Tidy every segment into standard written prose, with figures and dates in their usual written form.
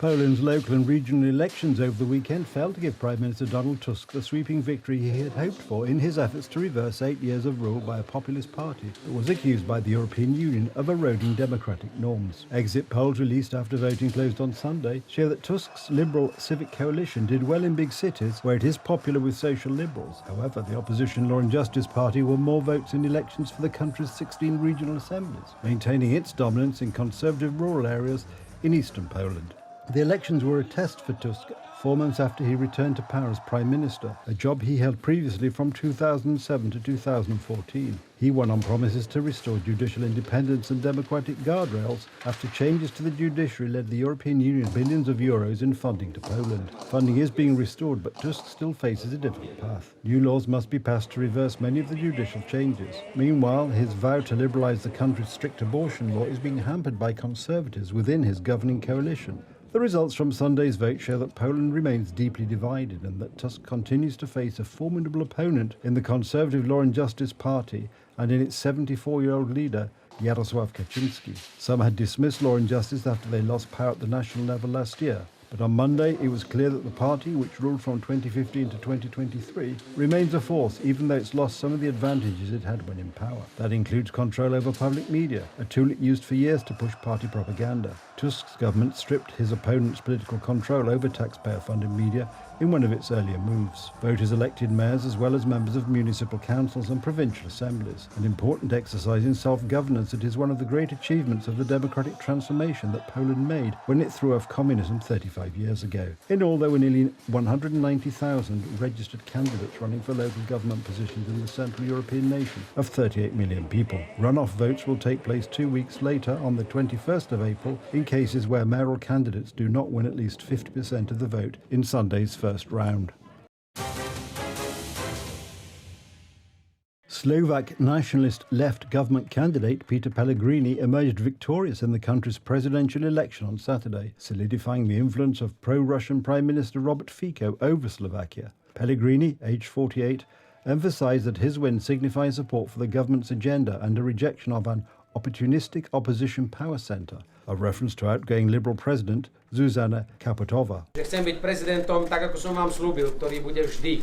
Poland's local and regional elections over the weekend failed to give Prime Minister Donald Tusk the sweeping victory he had hoped for in his efforts to reverse 8 years of rule by a populist party that was accused by the European Union of eroding democratic norms. Exit polls released after voting closed on Sunday show that Tusk's Liberal Civic Coalition did well in big cities where it is popular with social liberals. However, the opposition Law and Justice Party won more votes in elections for the country's 16 regional assemblies, maintaining its dominance in conservative rural areas in eastern Poland. The elections were a test for Tusk 4 months after he returned to power as Prime Minister, a job he held previously from 2007 to 2014. He won on promises to restore judicial independence and democratic guardrails after changes to the judiciary led the European Union billions of euros in funding to Poland. Funding is being restored, but Tusk still faces a difficult path. New laws must be passed to reverse many of the judicial changes. Meanwhile, his vow to liberalise the country's strict abortion law is being hampered by conservatives within his governing coalition. The results from Sunday's vote show that Poland remains deeply divided and that Tusk continues to face a formidable opponent in the Conservative Law and Justice Party and in its 74-year-old leader, Jarosław Kaczyński. Some had dismissed Law and Justice after they lost power at the national level last year. But on Monday, it was clear that the party, which ruled from 2015 to 2023, remains a force, even though it's lost some of the advantages it had when in power. That includes control over public media, a tool it used for years to push party propaganda. Tusk's government stripped his opponent's political control over taxpayer-funded media in one of its earlier moves. Voters elected mayors as well as members of municipal councils and provincial assemblies, an important exercise in self-governance that is one of the great achievements of the democratic transformation that Poland made when it threw off communism 35 years ago. In all, there were nearly 190,000 registered candidates running for local government positions in the Central European nation of 38 million people. Runoff votes will take place 2 weeks later on the 21st of April in cases where mayoral candidates do not win at least 50% of the vote in Sunday's first round. Slovak nationalist left government candidate Peter Pellegrini emerged victorious in the country's presidential election on Saturday, solidifying the influence of pro-Russian Prime Minister Robert Fico over Slovakia. Pellegrini, aged 48, emphasised that his win signifies support for the government's agenda and a rejection of an opportunistic opposition power centre, a reference to outgoing Liberal President Zuzana Kapotova. Chcem byť prezidentom, tak ako som vám slúbil, ktorý bude vždy.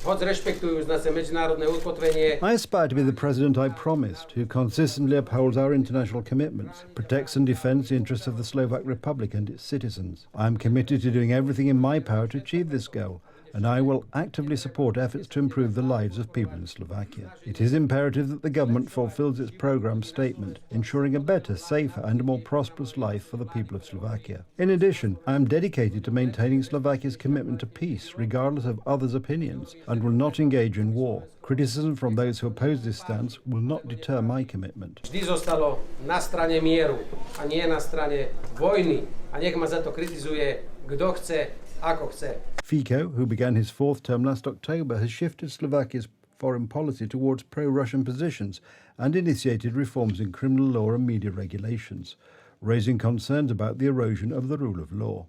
Hoď rešpektujúc naše medzinárodné ukotvenie. I aspire to be the president I promised, who consistently upholds our international commitments, protects and defends the interests of the Slovak Republic and its citizens. I am committed to doing everything in my power to achieve this goal, and I will actively support efforts to improve the lives of people in Slovakia. It is imperative that the government fulfills its programme statement, ensuring a better, safer and more prosperous life for the people of Slovakia. In addition, I am dedicated to maintaining Slovakia's commitment to peace, regardless of others' opinions, and will not engage in war. Criticism from those who oppose this stance will not deter my commitment. Vždy zostalo na strane mieru a nie na strane vojny. A nech ma za to kritizuje, kto chce, ako chce. Fico, who began his fourth term last October, has shifted Slovakia's foreign policy towards pro-Russian positions and initiated reforms in criminal law and media regulations, raising concerns about the erosion of the rule of law.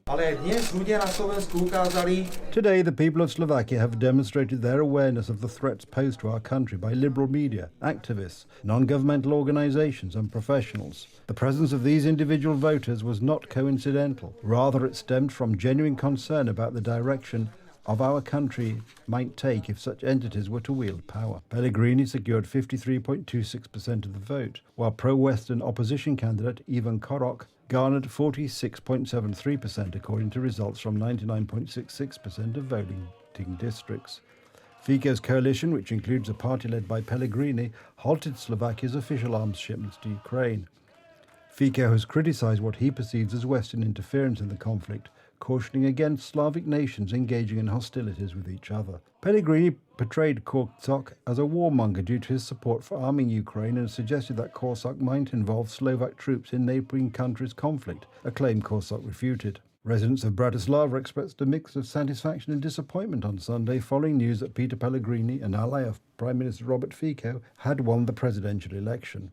Today, the people of Slovakia have demonstrated their awareness of the threats posed to our country by liberal media, activists, non-governmental organisations and professionals. The presence of these individual voters was not coincidental. Rather, it stemmed from genuine concern about the direction of our country might take if such entities were to wield power. Pellegrini secured 53.26% of the vote, while pro-Western opposition candidate Ivan Korok garnered 46.73% according to results from 99.66% of voting districts. Fico's coalition, which includes a party led by Pellegrini, halted Slovakia's official arms shipments to Ukraine. Fico has criticised what he perceives as Western interference in the conflict, cautioning against Slavic nations engaging in hostilities with each other. Pellegrini portrayed Korczak as a warmonger due to his support for arming Ukraine and suggested that Korczak might involve Slovak troops in neighbouring countries' conflict, a claim Korczak refuted. Residents of Bratislava expressed a mix of satisfaction and disappointment on Sunday following news that Peter Pellegrini, an ally of Prime Minister Robert Fico, had won the presidential election.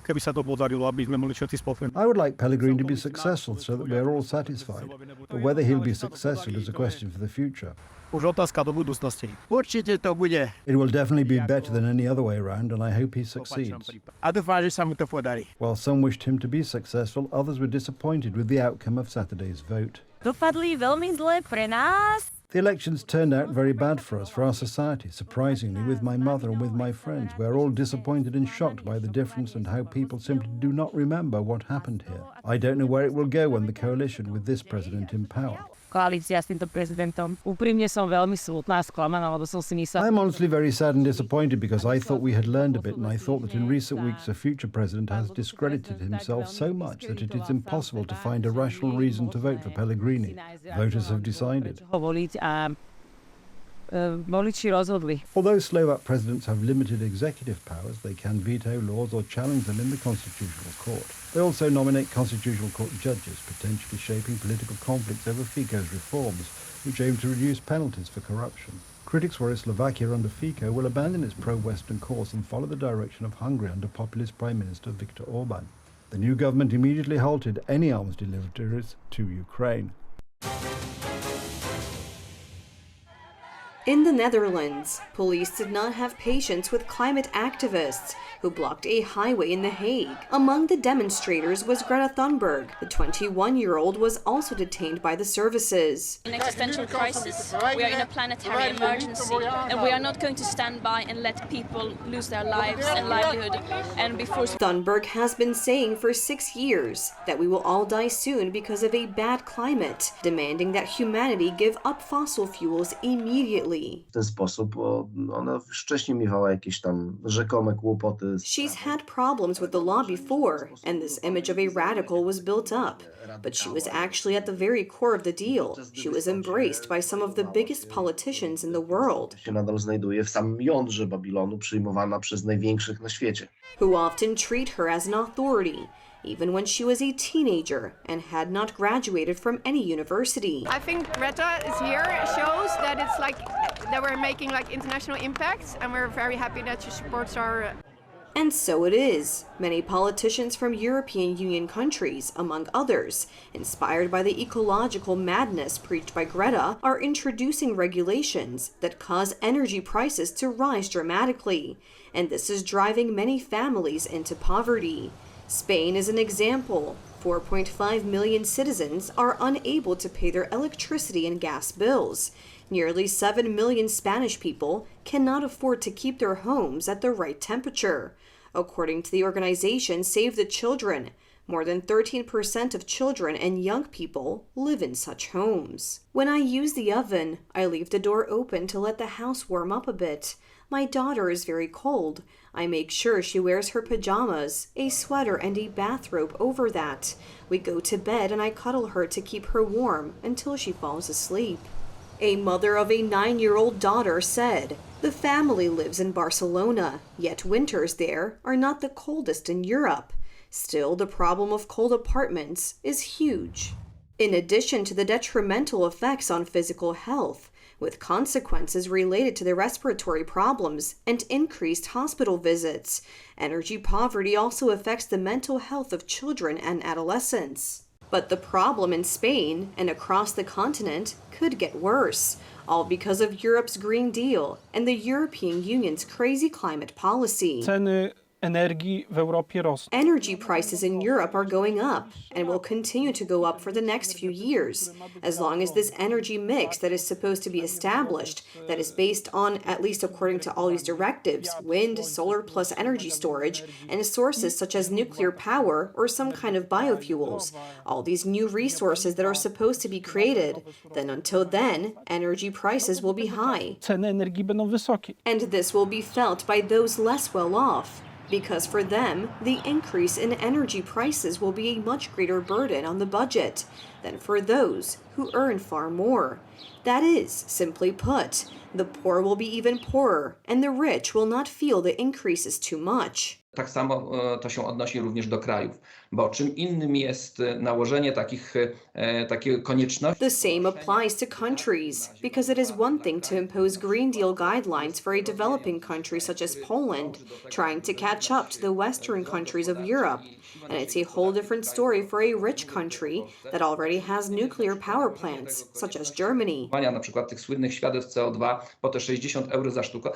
I would like Pellegrini to be successful so that we are all satisfied, but whether he'll be successful is a question for the future. Už otázka do budúcnosti. Určite to bude. It will definitely be better than any other way around, and I hope he succeeds. A dúfam, že sa mu to podarí. While some wished him to be successful, others were disappointed with the outcome of Saturday's vote. Dopadli veľmi zle pre nás. The elections turned out very bad for us, for our society. Surprisingly, with my mother and with my friends, we're all disappointed and shocked by the difference and how people simply do not remember what happened here. I don't know where it will go when the coalition with this president in power. Koalícia s týmto prezidentom. Úprimne som veľmi smutná a sklamaná, lebo som si myslela... I'm honestly very sad and disappointed because I thought we had learned a bit, and I thought that in recent weeks a future president has discredited himself so much that it is impossible to find a rational reason to vote for Pellegrini. Voters have decided. Voliči rozhodli. Although Slovak presidents have limited executive powers, they can veto laws or challenge them in the Constitutional Court. They also nominate Constitutional Court judges, potentially shaping political conflicts over Fico's reforms, which aim to reduce penalties for corruption. Critics worry Slovakia under Fico will abandon its pro-Western course and follow the direction of Hungary under populist Prime Minister Viktor Orban. The new government immediately halted any arms deliveries to Ukraine. In the Netherlands, police did not have patience with climate activists who blocked a highway in The Hague. Among the demonstrators was Greta Thunberg. The 21-year-old was also detained by the services. An existential crisis. We are in a planetary emergency, and we are not going to stand by and let people lose their lives and livelihood. And before Thunberg has been saying for 6 years that we will all die soon because of a bad climate, demanding that humanity give up fossil fuels immediately. W ten sposób ona wcześniej miewała jakieś tam rzekome kłopoty. She's had problems with the law before, and this image of a radical was built up. But she was actually at the very core of the deal. She was embraced by some of the biggest politicians in the world. Się nadal znajduje w samym jądrze Babilonu, przyjmowana przez największych na świecie. Who often treat her as an authority, even when she was a teenager and had not graduated from any university. I think Greta is here shows that it's like that we're making like international impacts, and we're very happy that she supports our. And so it is. Many politicians from European Union countries, among others, inspired by the ecological madness preached by Greta, are introducing regulations that cause energy prices to rise dramatically, and this is driving many families into poverty. Spain is an example. 4.5 million citizens are unable to pay their electricity and gas bills. Nearly 7 million Spanish people cannot afford to keep their homes at the right temperature. According to the organization Save the Children, more than 13% of children and young people live in such homes. When I use the oven, I leave the door open to let the house warm up a bit. My daughter is very cold. I make sure she wears her pajamas, a sweater, and a bathrobe over that. We go to bed and I cuddle her to keep her warm until she falls asleep. A mother of a 9-year-old daughter said, "The family lives in Barcelona, yet winters there are not the coldest in Europe. Still, the problem of cold apartments is huge." In addition to the detrimental effects on physical health, with consequences related to their respiratory problems and increased hospital visits, energy poverty also affects the mental health of children and adolescents. But the problem in Spain and across the continent could get worse, all because of Europe's Green Deal and the European Union's crazy climate policy. Ceny energii w Europie rosną. Energy prices in Europe are going up and will continue to go up for the next few years, as long as this energy mix that is supposed to be established, that is based on, at least according to all these directives, wind, solar plus energy storage, and sources such as nuclear power or some kind of biofuels, all these new resources that are supposed to be created, then until then, energy prices will be high. Ceny energii będą wysokie. And this will be felt by those less well off, because for them, the increase in energy prices will be a much greater burden on the budget than for those who earn far more. That is, simply put, the poor will be even poorer, and the rich will not feel the increases too much. Tak samo to się odnosi również do krajów, bo czym innym jest nałożenie takiej konieczności. The same applies to countries, because it is one thing to impose Green Deal guidelines for a developing country such as Poland, trying to catch up to the Western countries of Europe, and it's a whole different story for a rich country that already has nuclear power power plants, such as Germany. Na przykład tych słynnych świadectw CO2 po te 60 euro za sztukę.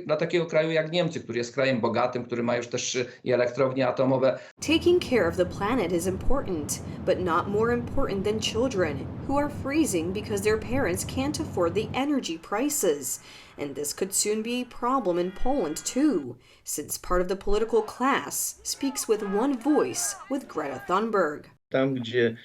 Dla takiego kraju jak Niemcy, który jest krajem bogatym, który ma już też i elektrownie atomowe. Taking care of the planet is important, but not more important than children, who are freezing because their parents can't afford the energy prices. And this could soon be a problem in Poland too, since part of the political class speaks with one voice with Greta Thunberg. Tam, gdzie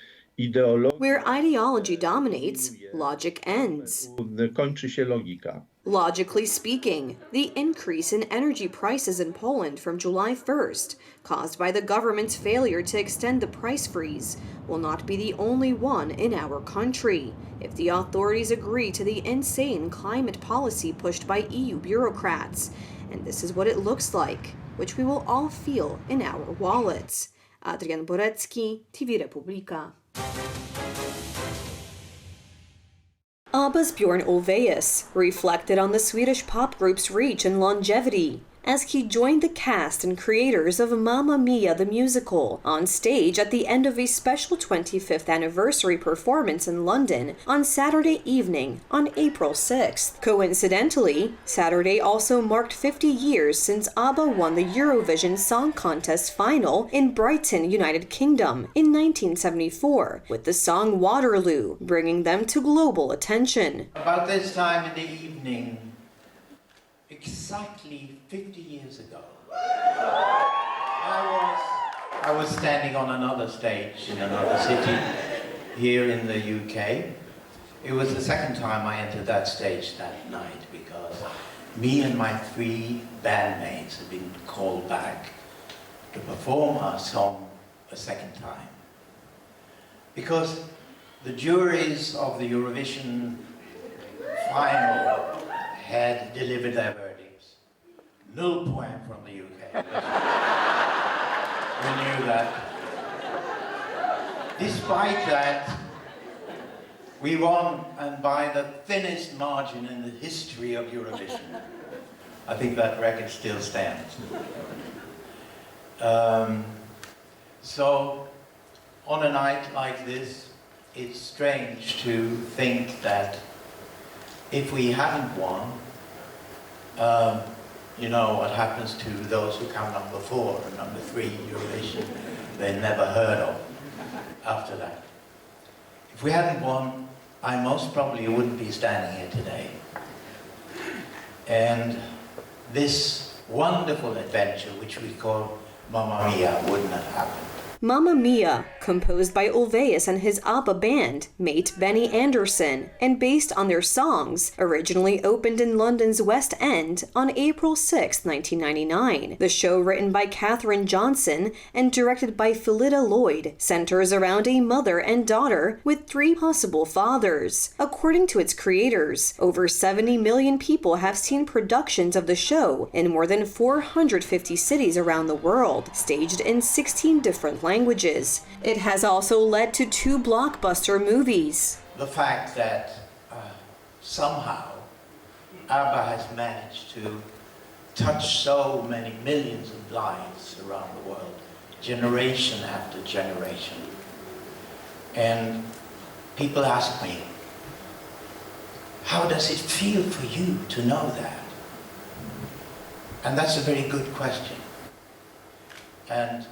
Where ideology dominates, logic ends. kończy się logika. Logically speaking, the increase in energy prices in Poland from July 1st, caused by the government's failure to extend the price freeze, will not be the only one in our country, if the authorities agree to the insane climate policy pushed by EU bureaucrats. And this is what it looks like, which we will all feel in our wallets. Adrian Borecki, TV Republika. ABBA's Bjorn Ulvaeus reflected on the Swedish pop group's reach and longevity as he joined the cast and creators of Mamma Mia the musical on stage at the end of a special 25th anniversary performance in London on Saturday evening on April 6th. Coincidentally, Saturday also marked 50 years since ABBA won the Eurovision Song Contest final in Brighton, United Kingdom in 1974 with the song Waterloo, bringing them to global attention. About this time in the evening, exactly 50 years ago, I was standing on another stage in another city here in the UK. It was the second time I entered that stage that night because me and my 3 bandmates had been called back to perform our song a second time. Because the juries of the Eurovision final had delivered their verdicts. 0 point from the UK. We knew that. Despite that, we won, and by the thinnest margin in the history of Eurovision. I think that record still stands. So, on a night like this, it's strange to think that if we haven't won, you know what happens to those who come number 4 and number 3 Eurovision, they're never heard of after that. If we hadn't won, I most probably wouldn't be standing here today. And this wonderful adventure, which we call Mamma Mia, wouldn't have happened. Mamma Mia, composed by Ulvaeus and his ABBA band, mate Benny Andersson, and based on their songs, originally opened in London's West End on April 6, 1999. The show, written by Katherine Johnson and directed by Phillida Lloyd, centers around a mother and daughter with 3 possible fathers. According to its creators, over 70 million people have seen productions of the show in more than 450 cities around the world, staged in 16 different languages. It has also led to 2 blockbuster movies. The fact that somehow ABBA has managed to touch so many millions of lives around the world, generation after generation. And people ask me, how does it feel for you to know that? And that's a very good question. And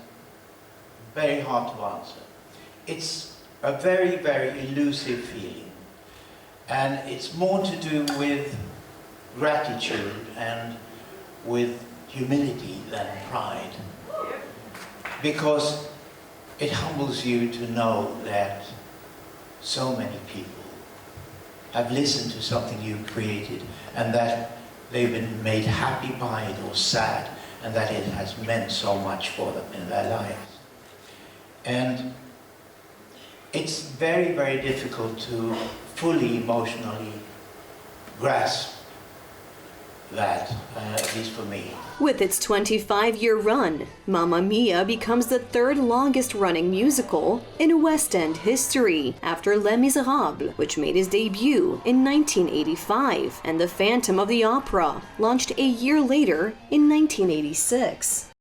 very hard to answer. It's a very, very elusive feeling. And it's more to do with gratitude and with humility than pride. Because it humbles you to know that so many people have listened to something you created and that they've been made happy by it or sad, and that it has meant so much for them in their lives. And it's very, very difficult to fully emotionally grasp that, at least for me. With its 25-year run, Mamma Mia becomes the 3rd longest running musical in West End history, after Les Miserables, which made its debut in 1985, and The Phantom of the Opera, launched a year later in 1986.